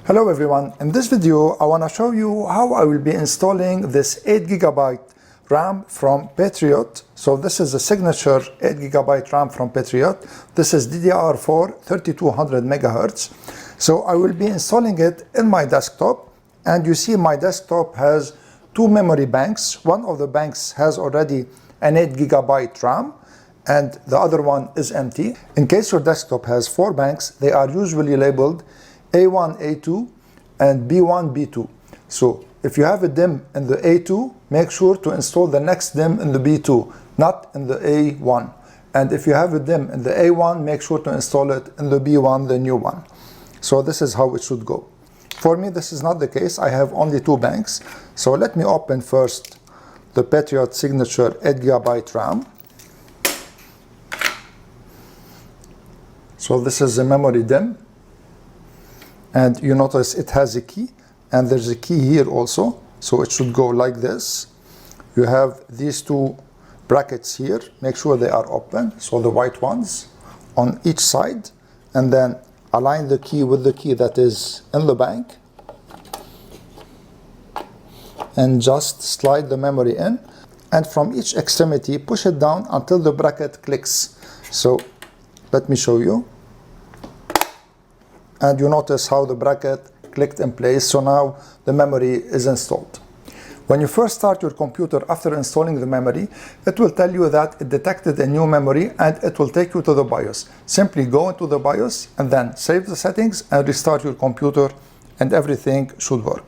Hello everyone, in this video I want to show you how I will be installing this 8GB RAM from Patriot. So this is a signature 8GB RAM from Patriot. This is DDR4 3200 MHz. So I will be installing it in my desktop, and you see my desktop has two memory banks. One of the banks has already an 8GB RAM and the other one is empty. In case your desktop has four banks, they are usually labeled A1, A2 and B1, B2. So if you have a DIMM in the A2, make sure to install the next DIMM in the B2, not in the A1. And if you have a DIMM in the A1, make sure to install it in the B1, the new one. So this is how it should go. For me, this is not the case. I have only two banks. So let me open first the Patriot Signature 8GB RAM. So this is the memory DIMM. And you notice it has a key, and there's a key here also. So it should go like this. You have these two brackets here. Make sure they are open, so the white ones on each side. And then align the key with the key that is in the bank. And just slide the memory in. And from each extremity, push it down until the bracket clicks. So let me show you. And you notice how the bracket clicked in place. So now the memory is installed. When you first start your computer after installing the memory, it will tell you that it detected a new memory and it will take you to the BIOS. Simply go into the BIOS and then save the settings and restart your computer, and everything should work.